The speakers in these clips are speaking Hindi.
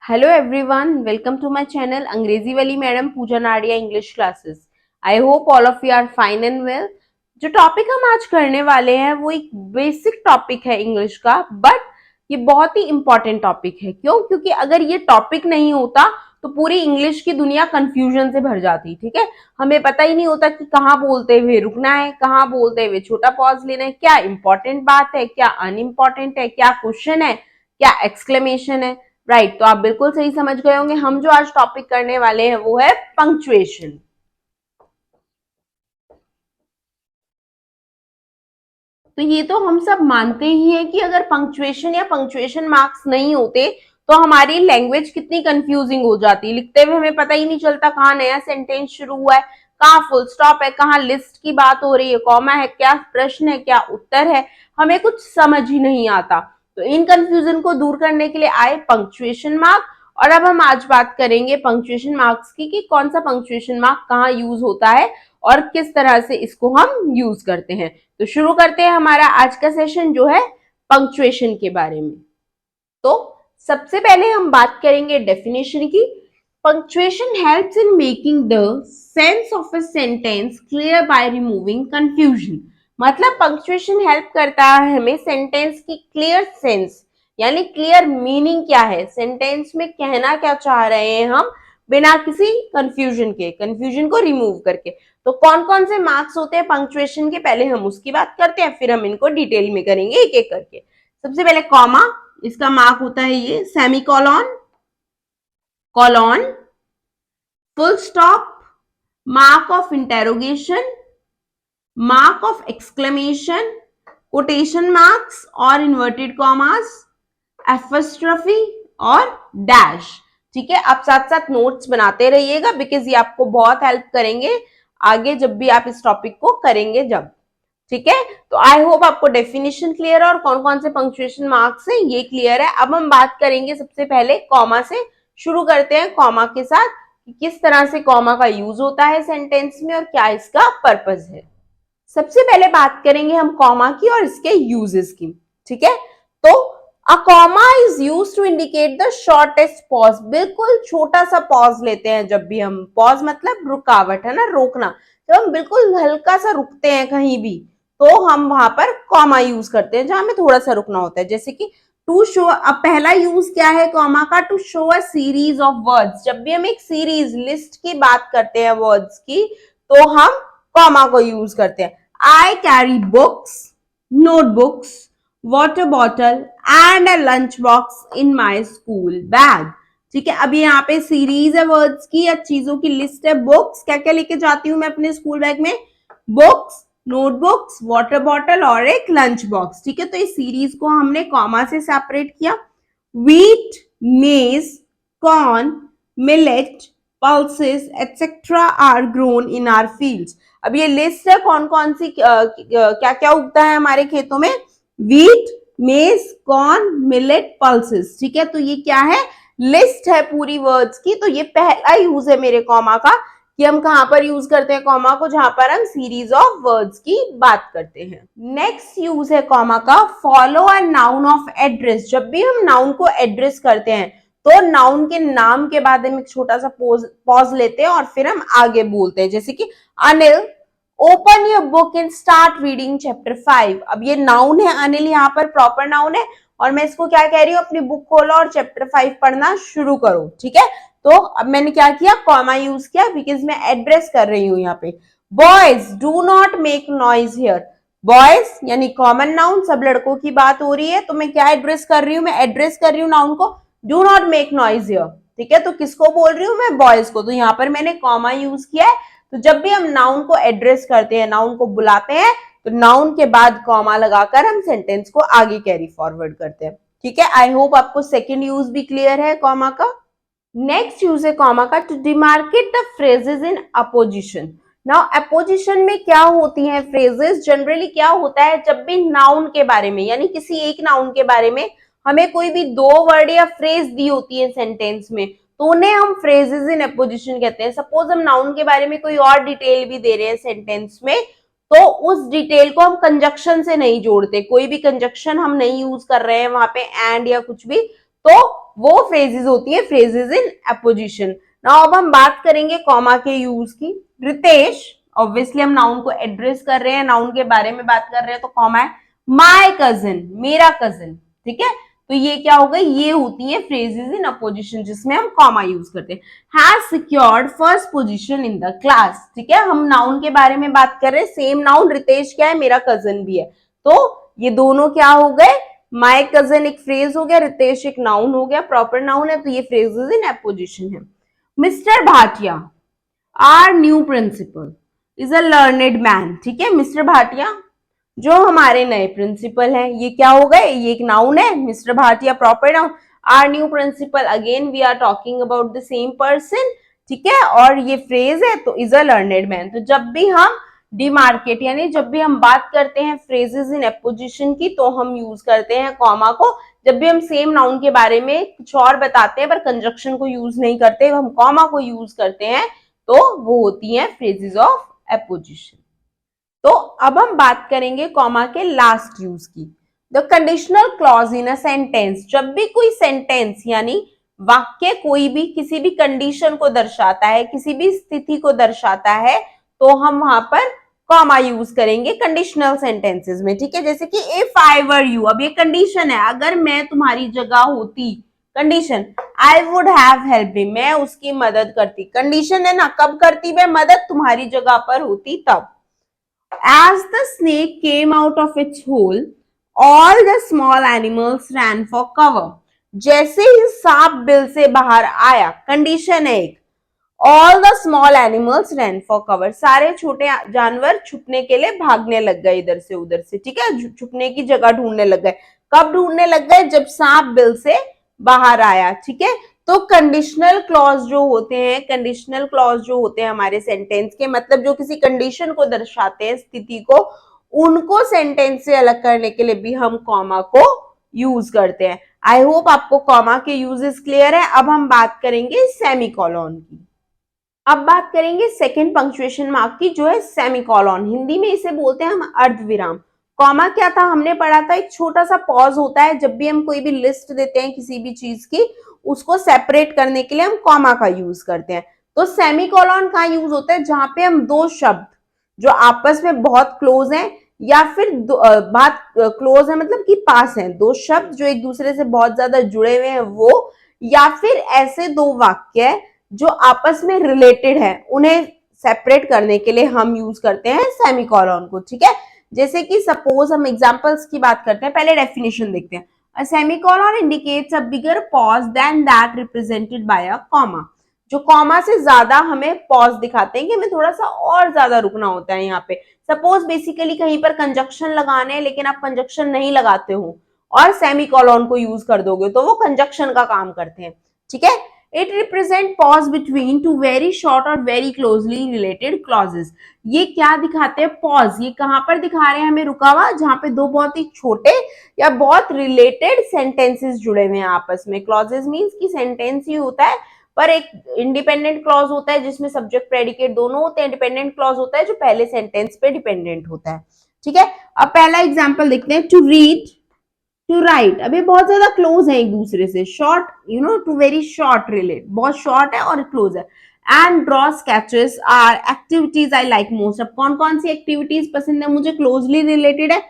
Hello everyone, welcome to my channel अंग्रेजी वाली madam Pooja Nadia English classes. I hope all of you are fine and well. जो टॉपिक हम आज करने वाले हैं वो एक बेसिक टॉपिक है इंग्लिश का, बट ये बहुत ही इंपॉर्टेंट टॉपिक है। क्यों? क्योंकि अगर ये टॉपिक नहीं होता तो पूरी इंग्लिश की दुनिया कंफ्यूजन से भर जाती। ठीक है, हमें पता ही नहीं होता कि कहाँ बोलते हुए रुकना है, कहाँ बोलते हुए छोटा पॉज लेना है, क्या इंपॉर्टेंट बात है, क्या अनइम्पॉर्टेंट है, क्या क्वेश्चन है, क्या एक्सक्लेमेशन है। राइट, तो आप बिल्कुल सही समझ गए होंगे। हम जो आज टॉपिक करने वाले हैं वो है पंक्चुएशन। तो ये तो हम सब मानते ही हैं कि अगर पंक्चुएशन या पंक्चुएशन मार्क्स नहीं होते तो हमारी लैंग्वेज कितनी कंफ्यूजिंग हो जाती। लिखते हुए हमें पता ही नहीं चलता कहाँ नया सेंटेंस शुरू हुआ है, कहाँ फुल स्टॉप है, कहाँ लिस्ट की बात हो रही है, कॉमा है, क्या प्रश्न है, क्या उत्तर है, हमें कुछ समझ ही नहीं आता। तो इन कंफ्यूजन को दूर करने के लिए आए पंक्चुएशन मार्क। और अब हम आज बात करेंगे पंक्चुएशन मार्क्स की कि कौन सा पंक्चुएशन मार्क कहाँ यूज होता है और किस तरह से इसको हम यूज करते हैं। तो शुरू करते हैं हमारा आज का सेशन जो है पंक्चुएशन के बारे में। तो सबसे पहले हम बात करेंगे डेफिनेशन की। Punctuation helps in making the sense of a sentence clear by removing confusion. मतलब पंक्चुएशन हेल्प करता है हमें सेंटेंस की क्लियर सेंस, यानी क्लियर मीनिंग क्या है, सेंटेंस में कहना क्या चाह रहे हैं हम, बिना किसी कंफ्यूजन को रिमूव करके। तो कौन कौन से मार्क्स होते हैं पंक्चुएशन के, पहले हम उसकी बात करते हैं, फिर हम इनको डिटेल में करेंगे एक एक करके। सबसे पहले कॉमा, इसका मार्क होता है ये semi colon, colon, full stop, mark of interrogation, mark of exclamation, quotation marks और इन्वर्टेड कॉमास, एफस्ट्रफी और डैश। ठीक है, आप साथ साथ नोट्स बनाते रहिएगा बिकॉज ये आपको बहुत हेल्प करेंगे आगे जब भी आप इस टॉपिक को करेंगे जब। ठीक है, तो आई होप आपको डेफिनेशन क्लियर है और कौन कौन से पंक्चुएशन मार्क्स हैं ये क्लियर है। अब हम बात करेंगे सबसे पहले कॉमा से। शुरू करते हैं कॉमा के साथ कि किस तरह से कॉमा का यूज होता है सेंटेंस में और क्या इसका पर्पस है। सबसे पहले बात करेंगे हम कॉमा की और इसके यूजेस की। ठीक है, तो a comma is use to indicate the shortest pause. बिल्कुल छोटा सा पॉज लेते हैं जब भी हम, पॉज मतलब रुकावट है ना, रोकना। जब हम बिल्कुल हल्का सा रुकते हैं कहीं भी तो हम वहां पर कॉमा यूज करते हैं जहां हमें थोड़ा सा रुकना होता है। जैसे कि टू शो, अब पहला यूज क्या है कॉमा का, to show a series of words. जब भी हम एक सीरीज लिस्ट की बात करते हैं वर्ड्स की तो हम कॉमा को यूज करते हैं। I carry books, notebooks, water bottle and a lunch box in my school bag। ठीक है, अब यहाँ पे सीरीज है वर्ड्स की या चीजों की लिस्ट है। बुक्स, क्या क्या लेके जाती हूँ मैं अपने स्कूल बैग में, बुक्स, नोटबुक्स, वाटर बॉटल और एक लंच बॉक्स। ठीक है, तो इस सीरीज को हमने कॉमा से सेपरेट किया। व्हीट, मेज, corn, millet, pulses etc are grown in our fields। अब ये लिस्ट है कौन कौन सी क्या क्या उगता है हमारे खेतों में, व्हीट, मेज, कॉर्न, मिलेट, पल्सेस। ठीक है, तो ये क्या है, लिस्ट है पूरी वर्ड्स की। तो ये पहला यूज है मेरे कॉमा का कि हम कहां पर यूज करते हैं कॉमा को, जहां पर हम सीरीज ऑफ वर्ड्स की बात करते हैं। नेक्स्ट यूज है कॉमा का follow a noun of address. जब भी हम नाउन को एड्रेस करते हैं तो नाउन के नाम के बाद हम एक छोटा सा पॉज लेते हैं और फिर हम आगे बोलते हैं। जैसे कि Anil, open your book and start reading chapter 5। अब ये नाउन है, अनिल यहाँ पर प्रॉपर नाउन है और मैं इसको क्या कह रही हूँ, अपनी बुक खोलो और चैप्टर 5 पढ़ना शुरू करो। ठीक है, तो अब मैंने क्या किया, कॉमा यूज किया बिकॉज मैं एड्रेस कर रही हूँ यहाँ पे। Boys do not make noise here. Boys यानी कॉमन नाउन, सब लड़कों की बात हो रही है, तो मैं क्या एड्रेस कर रही हूँ, मैं एड्रेस कर रही हूँ नाउन को, do not make noise here. ठीक है, तो किसको बोल रही हूँ मैं, बॉयज को। तो यहाँ पर मैंने कॉमा यूज किया है। तो जब भी हम नाउन को एड्रेस करते हैं, नाउन को बुलाते हैं, तो नाउन के बाद कॉमा लगाकर हम सेंटेंस को आगे कैरी फॉरवर्ड करते हैं। ठीक है, आई होप आपको सेकेंड यूज भी क्लियर है कॉमा का। नेक्स्ट यूज है कॉमा का to demarcate the phrases in apposition. Now apposition में क्या होती हैं फ्रेजेस, जनरली क्या होता है, जब भी नाउन के बारे में यानी किसी एक नाउन के बारे में हमें कोई भी दो वर्ड या फ्रेज दी होती है सेंटेंस में तो उन्हें हम फ्रेजेस इन अपोजिशन कहते हैं। सपोज हम नाउन के बारे में कोई और डिटेल भी दे रहे हैं सेंटेंस में तो उस डिटेल को हम कंजक्शन से नहीं जोड़ते, कोई भी कंजक्शन हम नहीं यूज कर रहे हैं वहां पे एंड या कुछ भी, तो वो फ्रेजेस होती है फ्रेजेस इन अपोजिशन। नाउ अब हम बात करेंगे कॉमा के यूज की। रितेश, ऑब्वियसली हम नाउन को एड्रेस कर रहे हैं, नाउन के बारे में बात कर रहे हैं, तो कॉमा है। माय कजिन, मेरा कजिन, ठीक है, तो ये क्या हो गई, ये होती है फ्रेजेस इन अपोजिशन जिसमें हम कॉमा यूज करते हैं। Has secured first position in the class, ठीक है, हम नाउन के बारे में बात कर रहे हैं, सेम नाउन, रितेश क्या है, मेरा कजिन भी है, तो ये दोनों क्या हो गए, माय कजिन एक फ्रेज हो गया, रितेश एक नाउन हो गया, प्रॉपर नाउन है, तो ये फ्रेजेस इन अपोजिशन है। Mister Bhatia, our new principal, is a learned man, ठीक है, मिस्टर भाटिया जो हमारे नए प्रिंसिपल हैं, ये क्या हो गए, ये एक नाउन है, mister Bhatia proper noun. Our new principal, again we are talking about the same person, ठीक है, और ये फ्रेज है तो इज अ लर्नेड मैन। तो जब भी हम डिमार्केट यानी जब भी हम बात करते हैं फ्रेजेस इन एपोजिशन की, तो हम यूज करते हैं कॉमा को। जब भी हम सेम नाउन के बारे में कुछ और बताते हैं पर कंजक्शन को यूज नहीं करते, हम कॉमा को यूज करते हैं, तो वो होती हैं फ्रेजेस ऑफ एपोजिशन। तो अब हम बात करेंगे कॉमा के लास्ट यूज की। The conditional clause in a sentence, जब भी कोई सेंटेंस यानी वाक्य कोई भी किसी भी कंडीशन को दर्शाता है, किसी भी स्थिति को दर्शाता है, तो हम वहां पर कॉमा यूज करेंगे कंडीशनल सेंटेंसेस में, ठीक है, जैसे कि इफ आई वर यू, अब ये कंडीशन है, अगर मैं तुम्हारी जगह होती, condition, I would have help him, मैं उसकी मदद करती, कंडीशन है ना, कब करती मैं मदद, तुम्हारी जगह पर होती तब। As the snake came out of its hole, all the small animals ran for cover. जैसे ही सांप बिल से बाहर आया, कंडीशन है एक, all the small animals ran for cover, सारे छोटे जानवर छुपने के लिए भागने लग गए इधर से उधर से, ठीक है, छुपने की जगह ढूंढने लग गए। कब ढूंढने लग गए, जब सांप बिल से बाहर आया, ठीक है। तो कंडीशनल क्लॉज जो होते हैं, कंडीशनल क्लॉज जो होते हैं हमारे सेंटेंस के, मतलब जो किसी कंडीशन को दर्शाते हैं, स्थिति को, उनको सेंटेंस से अलग करने के लिए भी हम कॉमा को यूज करते हैं। आई होप आपको कॉमा के यूजेस क्लियर है। अब हम बात करेंगे सेमीकोलन की। अब बात करेंगे सेकंड पंक्चुएशन मार्क की, जो है सेमीकोलन, हिंदी में इसे बोलते हैं हम अर्धविराम। कॉमा क्या था, हमने पढ़ा था, एक छोटा सा पॉज होता है जब भी हम कोई भी लिस्ट देते हैं किसी भी चीज की, उसको सेपरेट करने के लिए हम कॉमा का यूज करते हैं। तो सेमीकोलन का यूज होता है जहां पे हम दो शब्द जो आपस में बहुत क्लोज हैं, या फिर बात क्लोज है मतलब कि पास हैं, दो शब्द जो एक दूसरे से बहुत ज्यादा जुड़े हुए हैं वो, या फिर ऐसे दो वाक्य जो आपस में रिलेटेड है, उन्हें सेपरेट करने के लिए हम यूज करते हैं सेमीकोलन को, ठीक है। जैसे कि सपोज हम एग्जांपल्स की बात करते हैं, पहले डेफिनेशन देखते हैं। A semicolon indicates a bigger pause than that represented by a comma. जो कॉमा से ज्यादा हमें पॉज दिखाते हैं कि हमें थोड़ा सा और ज्यादा रुकना होता है यहाँ पे। सपोज बेसिकली कहीं पर कंजक्शन लगाने हैं लेकिन आप कंजक्शन नहीं लगाते हो और सेमीकोलन को यूज कर दोगे तो वो कंजक्शन का काम करते हैं, ठीक है। It represent pause between two very short और वेरी क्लोजली रिलेटेड क्लॉजेस। ये क्या दिखाते हैं, पॉज, ये कहां पर दिखा रहे हैं हमें, रुका हुआ, जहां पे दो बहुत ही छोटे या बहुत रिलेटेड सेंटेंसेस जुड़े हुए हैं आपस में। क्लॉजेस मींस कि सेंटेंस ही होता है पर एक इंडिपेंडेंट क्लॉज होता है जिसमें सब्जेक्ट प्रेडिकेट दोनों होते हैं, डिपेंडेंट क्लॉज होता है जो पहले सेंटेंस पे डिपेंडेंट होता है, ठीक है। अब पहला एग्जांपल देखते हैं, टू रीड, टू राइट, अभी बहुत ज्यादा क्लोज है एक दूसरे से, short, you know, to very short relate, बहुत शॉर्ट है और क्लोज है। And draw sketches are activities I like most, अब कौन कौन सी एक्टिविटीज पसंद है मुझे, क्लोजली रिलेटेड है,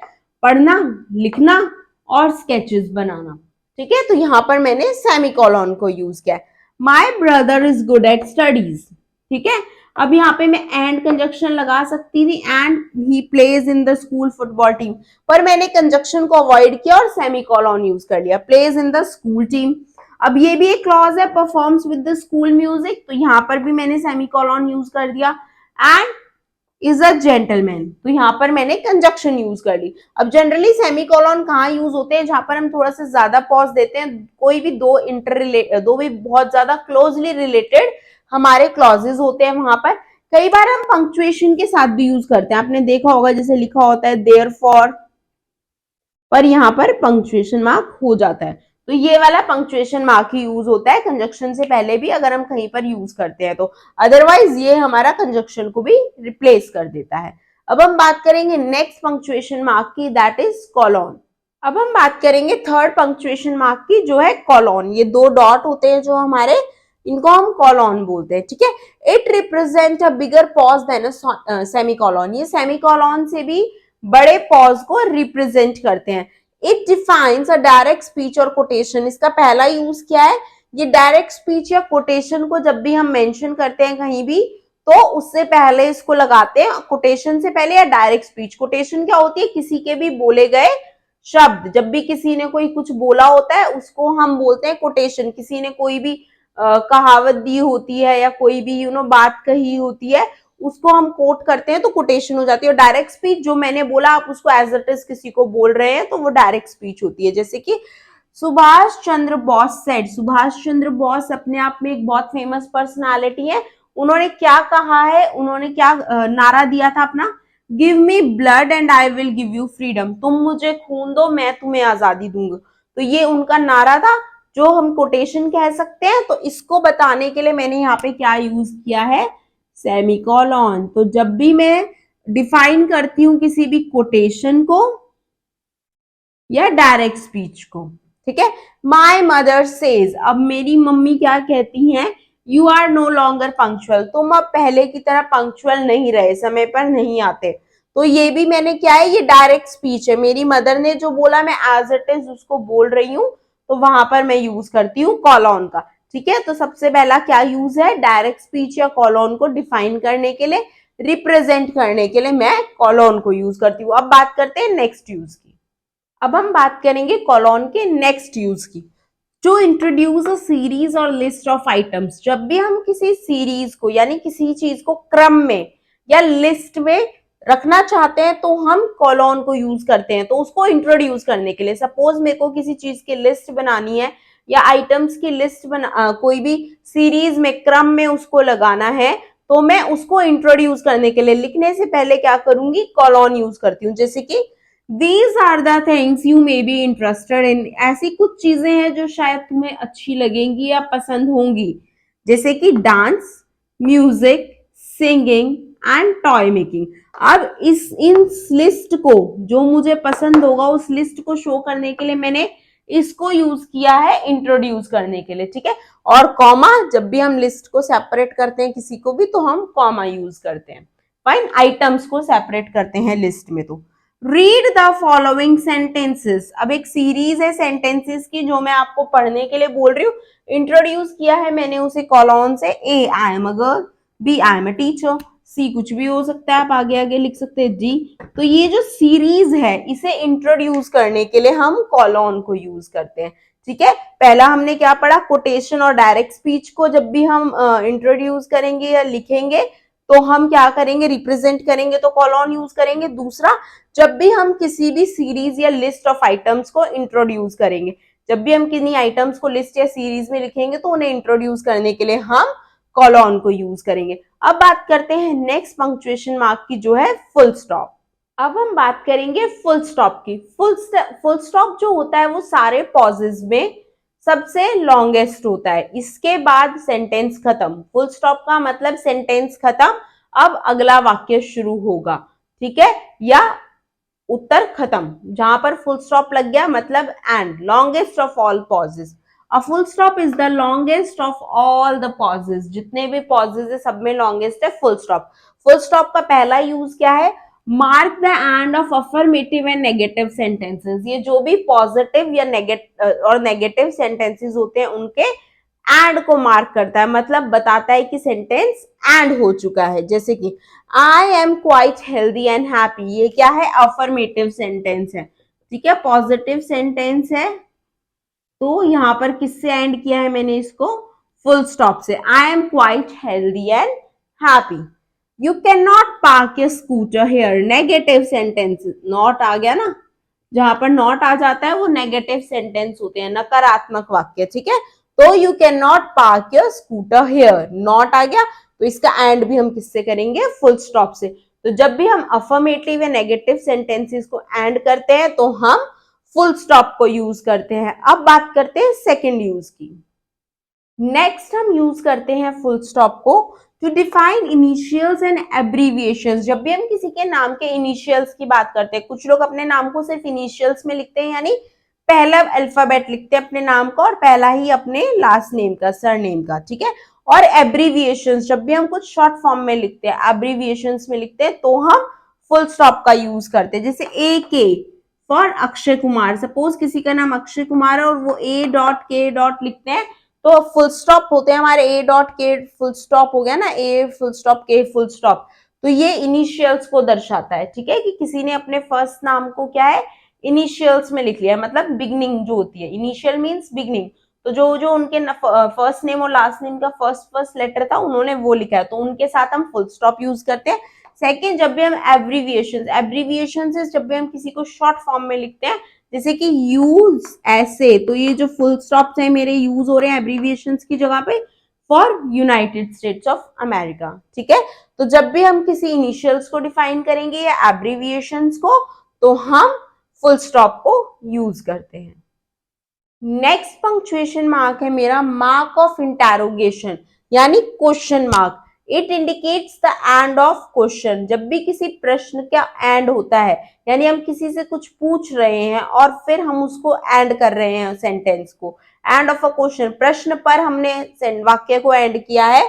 पढ़ना, लिखना और स्केचेस बनाना, ठीक है। तो यहां पर मैंने सेमीकोलन को यूज किया है। My brother is good at studies, ठीक है। अब यहाँ पे मैं एंड कंजक्शन लगा सकती थी, and he plays in the school football team, पर मैंने कंजक्शन को अवॉइड किया और सेमीकोलन यूज कर लिया, plays in the school team. अब ये भी एक क्लॉज है, performs with the school music, तो यहाँ पर भी मैंने सेमीकोलन यूज कर दिया। एंड इज अ जेंटलमैन, तो यहाँ पर मैंने कंजक्शन यूज कर ली। अब जनरली सेमीकोलन कहाँ यूज होते हैं, जहां पर हम थोड़ा सा ज्यादा पॉज देते हैं, कोई भी दो भी बहुत ज्यादा क्लोजली रिलेटेड हमारे क्लॉजेस होते हैं वहां पर। कई बार हम पंक्चुएशन के साथ भी यूज करते हैं, आपने देखा होगा जैसे लिखा होता है देयरफॉर, पर यहाँ पर पंक्चुएशन मार्क हो जाता है, तो ये वाला पंक्चुएशन मार्क ही यूज होता है कंजक्शन से पहले भी अगर हम कहीं पर यूज करते हैं तो, अदरवाइज ये हमारा कंजक्शन को भी रिप्लेस कर देता है। अब हम बात करेंगे नेक्स्ट पंक्चुएशन मार्क की, दैट इज कोलन। अब हम बात करेंगे थर्ड पंक्चुएशन मार्क की, जो है कॉलन। ये दो डॉट होते हैं जो हमारे, इनको हम कॉलन बोलते हैं, ठीक है। It represent a bigger pause than a semicolon. ये सेमीकोलन से भी बड़े पॉज को रिप्रेजेंट करते हैं। It defines a direct speech और कोटेशन। इसका पहला यूज क्या है, ये डायरेक्ट स्पीच या कोटेशन को जब भी हम मेंशन करते हैं कहीं भी, तो उससे पहले इसको लगाते हैं, कोटेशन से पहले या डायरेक्ट स्पीच। कोटेशन क्या होती है, किसी के भी बोले गए शब्द, जब भी किसी ने कोई कुछ बोला होता है उसको हम बोलते हैं कोटेशन। किसी ने कोई भी कहावत दी होती है या कोई भी बात कही होती है, उसको हम कोट करते हैं तो कोटेशन हो जाती है। और डायरेक्ट स्पीच जो मैंने बोला, आप उसको एज इट इज किसी को बोल रहे हैं तो वो डायरेक्ट स्पीच होती है। जैसे कि सुभाष चंद्र बोस सेड। सुभाष चंद्र बोस अपने आप में एक बहुत फेमस पर्सनालिटी है। उन्होंने क्या कहा है, उन्होंने क्या नारा दिया था अपना, give me blood and I will give you freedom. तुम मुझे खून दो, मैं तुम्हें आजादी दूंगा। तो ये उनका नारा था, जो हम कोटेशन कह सकते हैं। तो इसको बताने के लिए मैंने यहाँ पे क्या यूज किया है, सेमीकोलन। तो जब भी मैं डिफाइन करती हूं किसी भी कोटेशन को या डायरेक्ट स्पीच को, ठीक है। माई मदर सेज, अब मेरी मम्मी क्या कहती हैं, you are no longer punctual. तुम अब पहले की तरह पंक्चुअल नहीं रहे, समय पर नहीं आते। तो ये भी मैंने क्या है, ये डायरेक्ट स्पीच है। मेरी मदर ने जो बोला मैं एज इट इज उसको बोल रही हूँ, तो वहां पर मैं यूज करती हूँ कॉलन का, ठीक है। तो सबसे पहला क्या यूज है, डायरेक्ट स्पीच या कॉलन को डिफाइन करने के लिए, रिप्रेजेंट करने के लिए मैं कॉलन को यूज करती हूँ। अब बात करते हैं नेक्स्ट यूज की। अब हम बात करेंगे कॉलन के नेक्स्ट यूज की, जो इंट्रोड्यूस अ सीरीज और लिस्ट ऑफ आइटम्स। जब भी हम किसी सीरीज को यानी किसी चीज को क्रम में या लिस्ट में रखना चाहते हैं तो हम कॉलन को यूज करते हैं। तो उसको इंट्रोड्यूस करने के लिए, सपोज मेरे को किसी चीज की लिस्ट बनानी है या आइटम्स की लिस्ट कोई भी सीरीज में क्रम में उसको लगाना है, तो मैं उसको इंट्रोड्यूस करने के लिए लिखने से पहले क्या करूंगी, कॉलन यूज करती हूँ। जैसे कि These are the things you may be interested in। ऐसी कुछ चीजें हैं जो शायद तुम्हें अच्छी लगेंगी या पसंद होंगी, जैसे कि dance, music, singing and toy making. अब इन लिस्ट को, जो मुझे पसंद होगा उस लिस्ट को शो करने के लिए मैंने इसको यूज किया है इंट्रोड्यूस करने के लिए, ठीक है। और कॉमा, जब भी हम लिस्ट को सेपरेट करते हैं किसी को भी, तो हम कॉमा यूज करते हैं। फाइन, आइटम्स को सेपरेट करते हैं लिस्ट में। तो रीड द फॉलोइंग सेंटेंसेस। अब एक सीरीज है सेंटेंसेस की जो मैं आपको पढ़ने के लिए बोल रही हूँ। इंट्रोड्यूस किया है मैंने उसे कॉलन से, a I am a girl, b I am a teacher, c कुछ भी हो सकता है, आप आगे आगे लिख सकते हैं जी। तो ये जो सीरीज है इसे इंट्रोड्यूस करने के लिए हम कॉलन को यूज करते हैं, ठीक है। पहला हमने क्या पढ़ा, कोटेशन और डायरेक्ट स्पीच को जब भी हम इंट्रोड्यूस करेंगे या लिखेंगे तो हम क्या करेंगे, रिप्रेजेंट करेंगे तो कॉलन यूज करेंगे। दूसरा, जब भी हम किसी भी सीरीज या लिस्ट ऑफ आइटम्स को इंट्रोड्यूस करेंगे, जब भी हम किन्हीं आइटम्स को लिस्ट या सीरीज में लिखेंगे तो उन्हें इंट्रोड्यूस करने के लिए हम कॉलन को यूज करेंगे। अब बात करते हैं नेक्स्ट पंक्चुएशन मार्क की, जो है फुल स्टॉप। अब हम बात करेंगे फुल स्टॉप की। फुल स्टॉप जो होता है वो सारे पॉजेज में सबसे लॉन्गेस्ट होता है। इसके बाद सेंटेंस खत्म। फुल स्टॉप का मतलब सेंटेंस खत्म, अब अगला वाक्य शुरू होगा, ठीक है, या उत्तर खत्म। जहां पर फुल स्टॉप लग गया मतलब end, longest of all pauses. A full stop is the longest of all the pauses. जितने भी पॉजेज है सब में लॉन्गेस्ट है फुल स्टॉप। फुल स्टॉप का पहला यूज क्या है, mark the end of affirmative and negative sentences. ये जो भी पॉजिटिव या नेगेटिव सेंटेंसेस होते हैं उनके एंड को मार्क करता है, मतलब बताता है कि सेंटेंस एंड हो चुका है। जैसे कि आई am quite healthy and happy, ये क्या है, अफर्मेटिव सेंटेंस है, ठीक है, पॉजिटिव सेंटेंस है। तो यहां पर किससे एंड किया है मैंने इसको, फुल स्टॉप से। I am quite healthy and happy. You can not park your scooter here, negative sentence, not आ गया ना, जहां पर नॉट आ जाता है वो नेगेटिव सेंटेंस होते हैं, नकारात्मक वाक्य, ठीक है। तो you can not park your scooter here, not आ गया, तो इसका एंड भी हम किससे करेंगे, फुल स्टॉप से। तो जब भी हम अफर्मेटिव या नेगेटिव सेंटेंसेस को एंड करते हैं तो हम फुल स्टॉप को यूज करते हैं। अब बात करते हैं सेकेंड यूज की। नेक्स्ट हम यूज करते हैं फुल स्टॉप को to define initials and abbreviations, जब भी हम किसी के नाम के इनिशियल्स की बात करते हैं, कुछ लोग अपने नाम को सिर्फ इनिशियल्स में लिखते हैं, यानी पहला अल्फाबेट लिखते हैं अपने नाम का और पहला ही अपने लास्ट नेम का, सरनेम का, ठीक है। और एब्रीविएशंस, जब भी हम कुछ शॉर्ट फॉर्म में लिखते हैं, एब्रीविएशंस में लिखते हैं, तो हम फुल स्टॉप का यूज करते हैं। जैसे ए के फॉर अक्षय कुमार, सपोज किसी का नाम अक्षय कुमार है और वो ए डॉट के डॉट लिखते हैं, तो फुल स्टॉप होते हैं हमारे, ए डॉट के फुल स्टॉप हो गया ना, ए फुल स्टॉप के फुल स्टॉप, तो ये इनिशियल्स को दर्शाता है, ठीक है, कि किसी ने अपने फर्स्ट नाम को क्या है, इनिशियल्स में लिख लिया, मतलब बिगनिंग जो होती है, इनिशियल मीन्स बिगनिंग, तो जो जो उनके फर्स्ट नेम और लास्ट नेम का फर्स्ट लेटर था उन्होंने वो लिखा है, तो उनके साथ हम फुल स्टॉप यूज करते हैं। सेकेंड, जब भी हम एब्रीविएशन जब भी हम किसी को शॉर्ट फॉर्म में लिखते हैं, जैसे कि यूज ऐसे, तो ये जो फुल स्टॉप है मेरे यूज हो रहे हैं एब्रीविएशन की जगह पे for United states of America, ठीक है। तो जब भी हम किसी इनिशियल्स को डिफाइन करेंगे या एब्रीविएशन को, तो हम फुल स्टॉप को यूज करते हैं। नेक्स्ट पंक्चुएशन मार्क है मेरा मार्क ऑफ इंटेरोगेशन, यानी question mark. It indicates the end of question, जब भी किसी प्रश्न का एंड होता है, यानी हम किसी से कुछ पूछ रहे हैं और फिर हम उसको एंड कर रहे हैं सेंटेंस को, एंड ऑफ अ क्वेश्चन, प्रश्न पर हमने वाक्य को एंड किया है,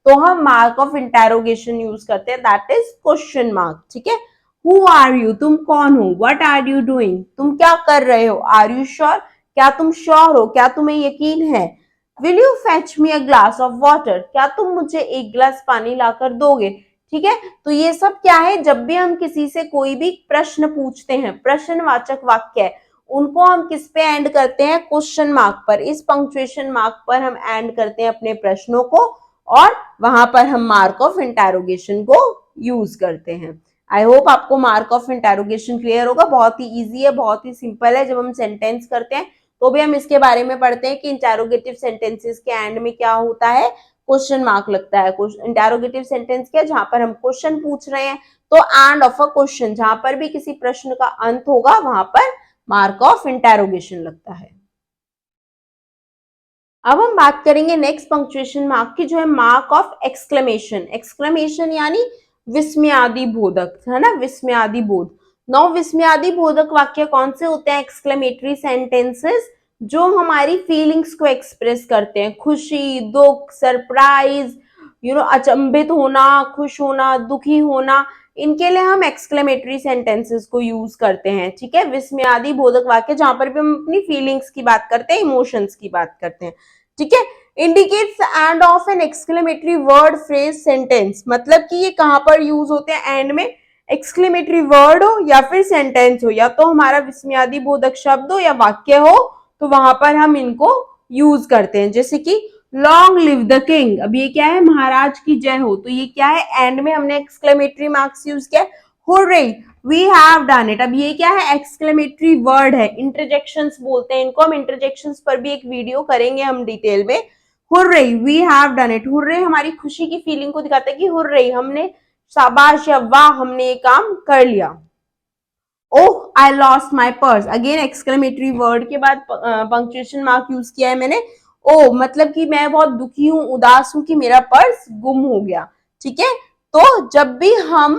तो हम मार्क ऑफ इंटेरोगेशन यूज करते हैं, दैट इज क्वेश्चन मार्क, ठीक है। हु आर यू, तुम कौन हो, व्हाट आर यू डूइंग, तुम क्या कर रहे हो, आर यू श्योर, क्या तुम श्योर हो, क्या तुम्हें यकीन है, will you fetch me a glass of water, क्या तुम मुझे एक गिलास पानी लाकर दोगे, ठीक है। तो ये सब क्या है, जब भी हम किसी से कोई भी प्रश्न पूछते हैं, प्रश्नवाचक वाक्य है, उनको हम किस पे एंड करते हैं, क्वेश्चन मार्क पर, इस पंक्चुएशन मार्क पर हम एंड करते हैं अपने प्रश्नों को, और वहां पर हम मार्क ऑफ इंटेरोगेशन को यूज करते हैं। आई होप आपको मार्क ऑफ इंटेरोगेशन क्लियर होगा, बहुत ही इजी है, बहुत ही सिंपल है। जब हम सेंटेंस करते हैं तो भी हम इसके बारे में पढ़ते हैं कि इंटेरोगेटिव सेंटेंसेस के एंड में क्या होता है, क्वेश्चन मार्क लगता है। इंटेरोगेटिव सेंटेंस क्या, जहां पर हम क्वेश्चन पूछ रहे हैं, तो एंड ऑफ अ क्वेश्चन, जहां पर भी किसी प्रश्न का अंत होगा वहां पर मार्क ऑफ इंटेरोगेशन लगता है। अब हम बात करेंगे नेक्स्ट पंक्चुएशन मार्क की, जो है मार्क ऑफ एक्सक्लेमेशन। एक्सक्लेमेशन यानी विस्मयादि बोधक, है ना, विस्मयादि बोध। नौ विस्मयादि बोधक वाक्य कौन से होते हैं, एक्सक्लेमेटरी सेंटेंसेस, जो हमारी फीलिंग्स को एक्सप्रेस करते हैं, खुशी, दुख, सरप्राइज, अचंभित होना, खुश होना, दुखी होना, इनके लिए हम एक्सक्लेमेटरी सेंटेंसेस को यूज करते हैं, ठीक है। विस्मयादि बोधक वाक्य, जहां पर भी हम अपनी फीलिंग्स की बात करते हैं, इमोशंस की बात करते हैं, ठीक है। Indicates the end of an exclamatory word, phrase, sentence, मतलब कि ये कहां पर यूज होते हैं, एंड में, एक्सक्लेमेटरी वर्ड हो या फिर सेंटेंस हो, या तो हमारा विस्मयादि बोधक शब्द हो या वाक्य हो, तो वहां पर हम इनको यूज करते हैं। जैसे कि लॉन्ग लिव द किंग, अब ये क्या है, महाराज की जय हो, तो ये क्या है, एंड में हमने एक्सक्लेमेटरी मार्क्स यूज किया। Hurray, we have done it, अब ये क्या है, एक्सक्लेमेटरी वर्ड है, इंटरजेक्शंस बोलते हैं इनको, हम इंटरजेक्शंस पर भी एक वीडियो करेंगे हम डिटेल में। Hurray, we have done it, hurray हमारी खुशी की फीलिंग को दिखाता है कि हुर्रे, हमने, शाबाश या वाह, हमने ये काम कर लिया। Oh I lost my purse, again exclamatory word के बाद पंक्चुएशन मार्क यूज किया है मैंने। ओ मतलब कि मैं बहुत दुखी हूं, उदास हूं कि मेरा पर्स गुम हो गया, ठीक है। तो जब भी हम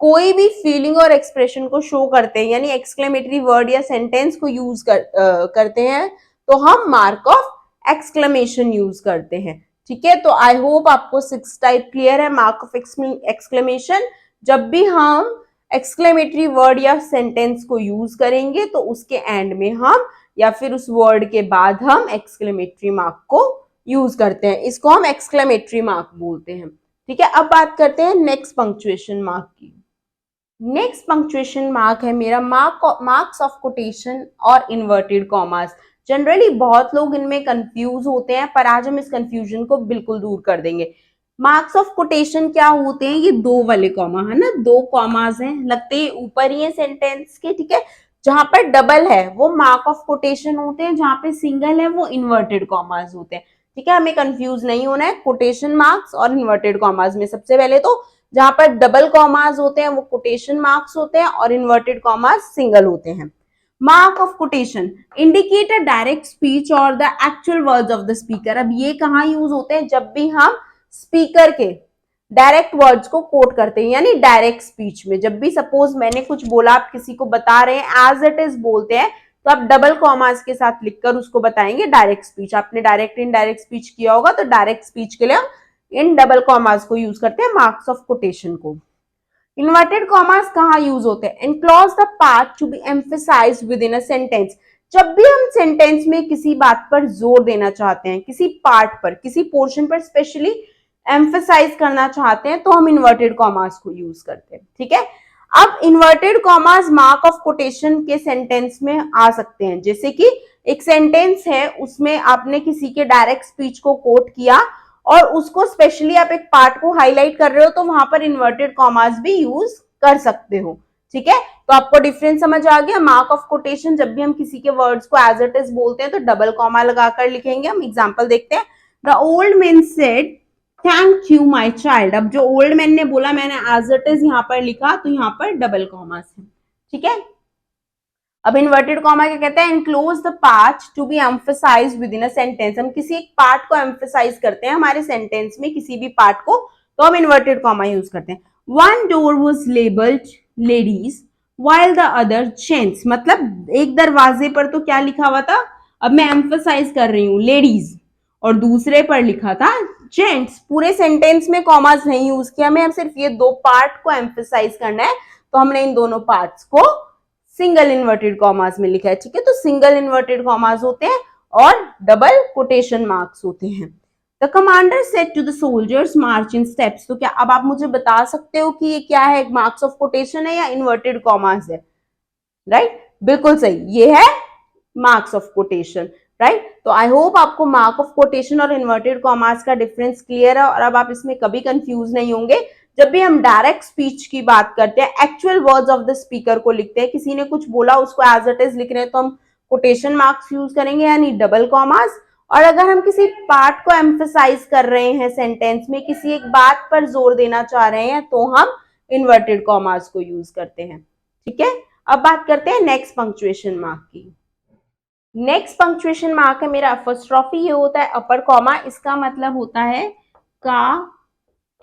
कोई भी फीलिंग और एक्सप्रेशन को शो करते हैं, यानी एक्सक्लेमेटरी वर्ड या सेंटेंस को यूज करते हैं, तो हम मार्क ऑफ एक्सक्लेमेशन यूज करते हैं, ठीक है। तो आई होप आपको 6 टाइप क्लियर है मार्क ऑफ एक्सक्लेमेशन। जब भी हम एक्सक्लेमेटरी वर्ड या सेंटेंस को यूज करेंगे, तो उसके एंड में हम, या फिर उस वर्ड के बाद हम एक्सक्लेमेटरी मार्क को यूज करते हैं, इसको हम एक्सक्लेमेटरी मार्क बोलते हैं, ठीक है। अब बात करते हैं नेक्स्ट पंक्चुएशन मार्क की। नेक्स्ट पंक्चुएशन मार्क है मेरा मार्क्स ऑफ कोटेशन और इन्वर्टेड कॉमास। जनरली बहुत लोग इनमें कंफ्यूज होते हैं, पर आज हम इस कंफ्यूजन को बिल्कुल दूर कर देंगे। मार्क्स ऑफ कोटेशन क्या होते हैं, ये दो वाले कॉमा है ना, दो कॉमास हैं, लगते हैं ऊपर ही है सेंटेंस के, ठीक है। जहां पर डबल है वो मार्क ऑफ कोटेशन होते हैं, जहां पे सिंगल है वो इन्वर्टेड कॉमास होते हैं, ठीक है। हमें कंफ्यूज नहीं होना है कोटेशन मार्क्स और इन्वर्टेड कॉमास में। सबसे पहले तो जहां पर डबल कॉमास होते हैं वो कोटेशन मार्क्स होते हैं, और इन्वर्टेड कॉमास सिंगल होते हैं। Mark of quotation indicate a direct speech और the actual words of the speaker. अब ये कहाँ यूज होते हैं, जब भी हम स्पीकर के डायरेक्ट वर्ड्स को कोट करते हैं, यानी डायरेक्ट स्पीच में जब भी सपोज मैंने कुछ बोला, आप किसी को बता रहे हैं, एज इट इज बोलते हैं, तो आप डबल कॉमास के साथ लिखकर उसको बताएंगे डायरेक्ट स्पीच। आपने डायरेक्ट इनडायरेक्ट स्पीच किया होगा, तो डायरेक्ट स्पीच के लिए हम इन डबल कॉमास को यूज करते हैं मार्क्स ऑफ कोटेशन को। इन्वर्टेड कॉमास कहाँ यूज होते हैं? Enclose the part to be emphasized within a sentence. जब भी हम सेंटेंस में किसी बात पर जोर देना चाहते हैं, किसी पार्ट पर, किसी पोर्शन पर स्पेशली एम्फेसाइज करना चाहते हैं, तो हम इन्वर्टेड कॉमास को यूज करते हैं। ठीक है, अब inverted commas mark of quotation के सेंटेंस में आ सकते हैं। जैसे कि एक सेंटेंस है, उसमें आपने किसी के डायरेक्ट स्पीच को कोट किया और उसको स्पेशली आप एक पार्ट को हाईलाइट कर रहे हो, तो वहां पर इन्वर्टेड कॉमास भी यूज कर सकते हो। ठीक है, तो आपको डिफरेंस समझ आ गया। मार्क ऑफ कोटेशन, जब भी हम किसी के वर्ड्स को एज इट इज बोलते हैं तो डबल कॉमा लगाकर लिखेंगे। हम एग्जांपल देखते हैं। The old man said thank you my child. अब जो ओल्ड मैन ने बोला, मैंने एज इट इज यहाँ पर लिखा, तो यहाँ पर डबल कॉमास है। ठीक है, अब इन्वर्टेड कॉमा क्या कहते हैं? Enclose the part to be emphasized within a sentence. हम किसी एक पार्ट को एम्फेसाइज करते हैं हमारे सेंटेंस में, किसी भी पार्ट को, तो हम इन्वर्टेड कॉमा यूज करते हैं। One door was labelled ladies while the other gents. मतलब एक दरवाजे पर तो क्या लिखा हुआ था, अब मैं एम्फेसाइज कर रही हूँ लेडीज, और दूसरे पर लिखा था जेंट्स। पूरे सेंटेंस में कॉमास नहीं यूज किया, हमें सिर्फ ये दो पार्ट को एम्फेसाइज करना है, तो हमने इन दोनों पार्ट्स को सिंगल इन्वर्टेड कॉमास में लिखा है। ठीक है, तो सिंगल इन्वर्टेड कॉमास होते हैं और डबल कोटेशन मार्क्स होते हैं। The commander said to the soldiers march in steps. तो क्या अब आप मुझे बता सकते हो कि ये क्या है, मार्क्स ऑफ कोटेशन है या इन्वर्टेड कॉमास है? राइट, बिल्कुल सही, ये है मार्क्स ऑफ कोटेशन। राइट, तो आई होप आपको मार्क ऑफ कोटेशन और इन्वर्टेड कॉमास का डिफरेंस क्लियर है, और अब आप इसमें कभी कंफ्यूज नहीं होंगे। जब भी हम डायरेक्ट स्पीच की बात करते हैं, actual words of the speaker को लिखते हैं, किसी ने कुछ बोला उसको एज इट इज लिख रहे हैं, तो हम कोटेशन मार्क्स यूज करेंगे, यानी डबल कॉमास। और अगर हम किसी पार्ट को एम्फेसाइज कर रहे हैं सेंटेंस में, किसी एक बात पर जोर देना चाह रहे हैं, तो हम इन्वर्टेड कॉमास को यूज करते हैं। ठीक है, अब बात करते हैं नेक्स्ट पंक्चुएशन मार्क की। नेक्स्ट पंक्चुएशन मार्क है मेरा अपॉस्ट्रोफी। ये होता है अपर कॉमा, इसका मतलब होता है का,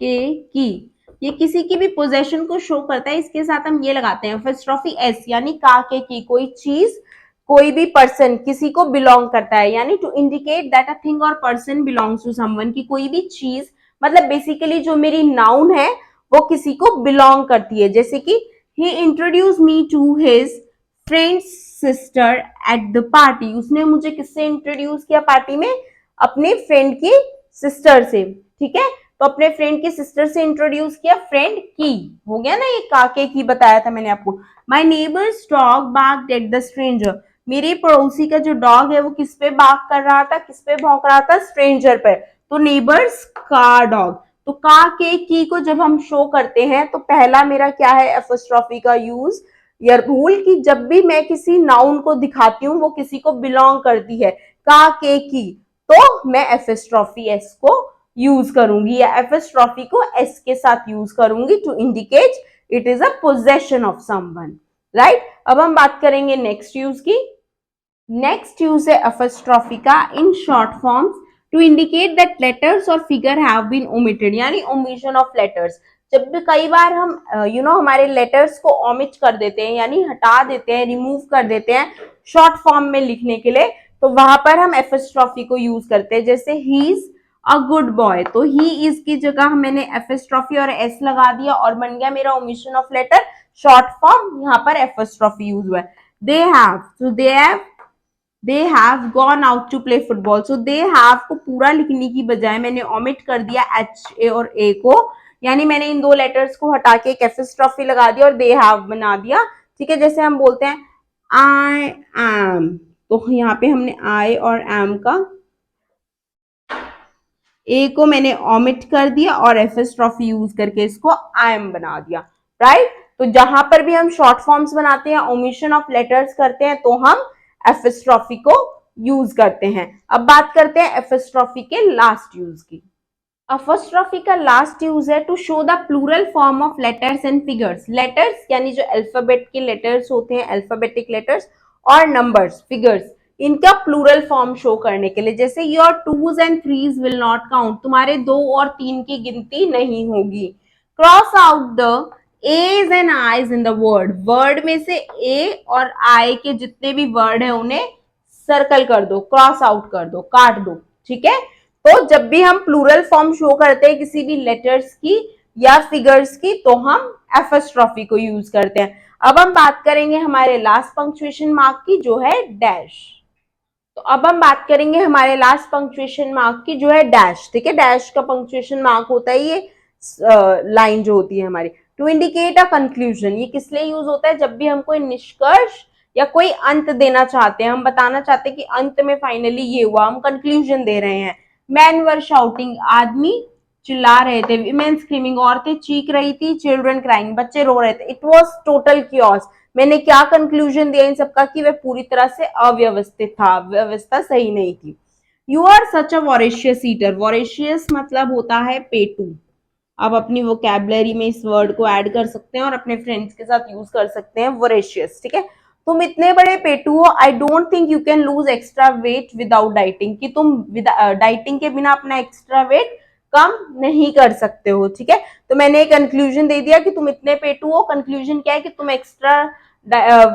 के, की। ये किसी की भी पोजेशन को शो करता है, इसके साथ हम ये लगाते हैं अपॉस्ट्रोफी एस, यानी का, के, की। कोई चीज, कोई भी पर्सन किसी को बिलोंग करता है, यानी to indicate that a thing और पर्सन बिलोंग्स टू समवन, की कोई भी चीज, मतलब बेसिकली जो मेरी नाउन है वो किसी को बिलोंग करती है। जैसे कि he introduce me to his friend's sister at the party. उसने मुझे किससे इंट्रोड्यूस किया पार्टी में? अपने फ्रेंड की सिस्टर से। ठीक है, तो अपने फ्रेंड की सिस्टर से इंट्रोड्यूस किया, फ्रेंड की हो गया ना, ये काके की बताया था मैंने आपको। My neighbour's dog barked at the stranger. मेरे पड़ोसी का जो डॉग है वो किस पे बार्क कर रहा था, किस पे भौंक रहा था? स्ट्रेंजर पर। तो नेबर्स का डॉग। तो का, के, की को जब हम शो करते हैं, तो पहला मेरा क्या है अपॉस्ट्रोफी का यूज, या रूल, कि जब भी मैं किसी नाउन को दिखाती हूँ वो किसी को बिलोंग करती है, का, के, की, तो मैं अपॉस्ट्रोफी एस को यूज करूंगी, या अपॉस्ट्रोफी को एस के साथ यूज करूंगी to indicate it is a possession of someone. Right, अब हम बात करेंगे नेक्स्ट यूज की। नेक्स्ट यूज है अपॉस्ट्रोफी का in short forms to indicate that letters और फिगर हैव बीन ओमिटेड, यानी ओमिशन ऑफ लेटर्स। जब भी कई बार हम हमारे लेटर्स को ओमिट कर देते हैं, यानी हटा देते हैं, रिमूव कर देते हैं शॉर्ट फॉर्म में लिखने के लिए, तो वहां पर हम अपॉस्ट्रोफी को यूज करते हैं। जैसे he is a good boy, तो ही इज की जगह मैंने अपॉस्ट्रोफी और एस लगा दिया और बन गया मेरा omission of letter, short form, यहाँ पर अपॉस्ट्रोफी यूज हुआ है। दे हैव, तो they have gone out to play football. So they have को पूरा लिखने की बजाय मैंने ओमिट कर दिया एच, ए और ए को, यानी मैंने इन दो लेटर्स को हटा के एक अपॉस्ट्रोफी लगा दिया और दे हैव बना दिया। ठीक है, जैसे हम बोलते हैं आई एम, तो यहाँ पे हमने आई और एम का ए को मैंने ओमिट कर दिया और अपॉस्ट्रोफी यूज करके इसको आई एम बना दिया। राइट, तो जहां पर भी हम शॉर्ट फॉर्म्स बनाते हैं, ओमिशन ऑफ लेटर्स करते हैं, तो हम अपॉस्ट्रोफी को यूज करते हैं। अब बात करते हैं अपॉस्ट्रोफी के लास्ट यूज की। अपॉस्ट्रोफी का लास्ट यूज है to show the plural form of letters and figures. Letters यानी जो अल्फाबेट के लेटर्स होते हैं, अल्फाबेटिक लेटर्स, और नंबर्स, फिगर्स, इनका प्लूरल फॉर्म शो करने के लिए, जैसे your twos and threes will not count, तुम्हारे 2 और 3 की गिनती नहीं होगी। Cross out the a's and i's in the word, word में से ए और आई के जितने भी वर्ड है उन्हें सर्कल कर दो, क्रॉस आउट कर दो, काट दो, ठीक है। तो जब भी हम प्लूरल फॉर्म शो करते हैं किसी भी लेटर्स की या फिगर्स की, तो हम एपोस्ट्रोफी को यूज करते हैं। अब हम बात करेंगे हमारे लास्ट पंक्चुएशन मार्क की, जो है डैश। तो अब हम बात करेंगे हमारे लास्ट पंक्चुएशन मार्क की, जो है डैश, ठीक है। डैश का पंक्चुएशन मार्क होता है ये लाइन जो होती है हमारी, टू इंडिकेट अ कंक्लूजन। ये किस लिए यूज होता है? जब भी हम कोई निष्कर्ष या कोई अंत देना चाहते हैं, हम बताना चाहते हैं कि अंत में फाइनली ये हुआ, हम कंक्लूजन दे रहे हैं। मैन वर शाउटिंग, आदमी चिल्ला रहे थे। विमेन स्क्रीमिंग, औरतें चीख रही थी। चिल्ड्रन क्राइंग, बच्चे रो रहे थे। इट वॉज टोटल कियोस, मैंने क्या कंक्लूजन दिया इन सबका कि वह पूरी तरह से अव्यवस्थित था, व्यवस्था सही नहीं थी। You are such a voracious eater, voracious मतलब होता है पेटू। आप अपनी वोकैबुलरी में इस वर्ड को ऐड कर सकते हैं और अपने फ्रेंड्स के साथ यूज कर सकते हैं, वोरेशियस, ठीक है। तुम इतने बड़े पेटू हो, I don't think you can lose extra weight without dieting, कि तुम डाइटिंग के बिना अपना एक्स्ट्रा वेट कम नहीं कर सकते हो, ठीक है। तो मैंने एक कंक्लूजन दे दिया कि तुम इतने पेटू हो, कंक्लूजन क्या है कि तुम एक्स्ट्रा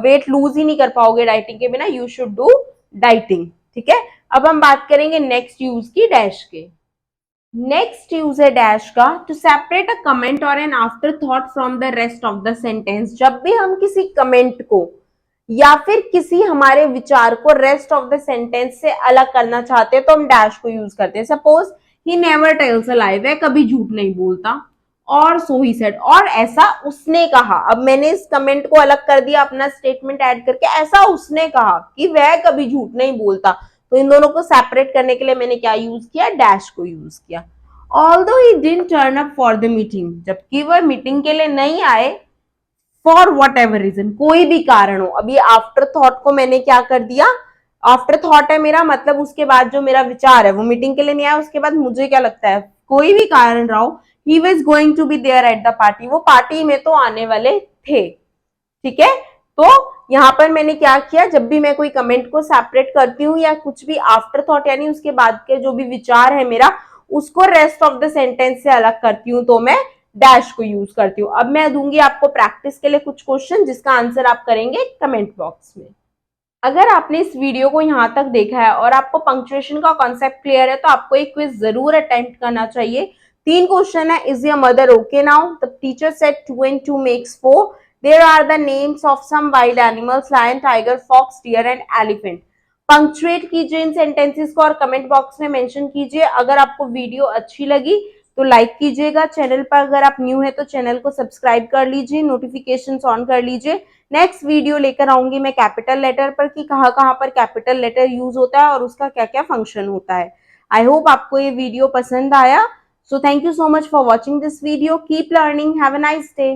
वेट लूज ही नहीं कर पाओगे डाइटिंग के बिना, यू शुड डू डाइटिंग, ठीक है। अब हम बात करेंगे नेक्स्ट यूज की, डैश के। नेक्स्ट यूज है डैश का, टू सेपरेट अ कमेंट और an afterthought from the rest of the sentence. जब भी हम किसी कमेंट को या फिर किसी हमारे विचार को रेस्ट ऑफ द सेंटेंस से अलग करना चाहते हैं तो हम डैश को यूज करते हैं। Suppose he never tells a lie, वह कभी झूठ नहीं बोलता। और सो ही सेड, और ऐसा उसने कहा। अब मैंने इस कमेंट को अलग कर दिया अपना स्टेटमेंट ऐड करके, ऐसा उसने कहा कि वह कभी झूठ नहीं बोलता। तो इन दोनों को सेपरेट करने के लिए मैंने क्या यूज किया? डैश को यूज किया। Although he didn't turn up for the meeting, जबकि वह मीटिंग के लिए नहीं आए, फॉर वट एवर रीजन, कोई भी कारण हो। अब ये आफ्टर थॉट को मैंने क्या कर दिया? आफ्टर थॉट है मेरा, मतलब उसके बाद जो मेरा विचार है, वो मीटिंग के लिए नहीं आया, उसके बाद मुझे क्या लगता है, कोई भी कारण रहा हो, he was going to be there at the party, वो पार्टी में तो आने वाले थे, ठीक है। तो यहाँ पर मैंने क्या किया, जब भी मैं कोई कमेंट को सेपरेट करती हूँ या कुछ भी आफ्टर थॉट यानी उसके बाद के जो भी विचार है मेरा, उसको रेस्ट ऑफ द सेंटेंस से अलग करती हूँ, तो मैं डैश को यूज करती हूँ। अब मैं दूंगी आपको प्रैक्टिस के लिए कुछ क्वेश्चन, जिसका आंसर आप करेंगे कमेंट बॉक्स में। अगर आपने इस वीडियो को यहाँ तक देखा है और आपको पंक्चुएशन का कॉन्सेप्ट क्लियर है, तो आपको एक क्विज जरूर अटेम्प्ट करना चाहिए। 3 क्वेश्चन है। Is your mother okay now? The teacher said 2 and 2 makes 4. There are the names of some wild animals: lion, tiger, fox, deer and elephant. Punctuate कीजिए इन सेंटेंसेस को और कमेंट बॉक्स में मेंशन कीजिए। अगर आपको वीडियो अच्छी लगी तो लाइक कीजिएगा। चैनल पर अगर आप न्यू है तो चैनल को सब्सक्राइब कर लीजिए, नोटिफिकेशंस ऑन कर लीजिए। नेक्स्ट वीडियो लेकर आऊंगी मैं कैपिटल लेटर पर, कि कहाँ कहाँ पर कैपिटल लेटर यूज होता है और उसका क्या क्या फंक्शन होता है। आई होप आपको ये वीडियो पसंद आया। So thank you so much for watching this video. Keep learning, have a nice day.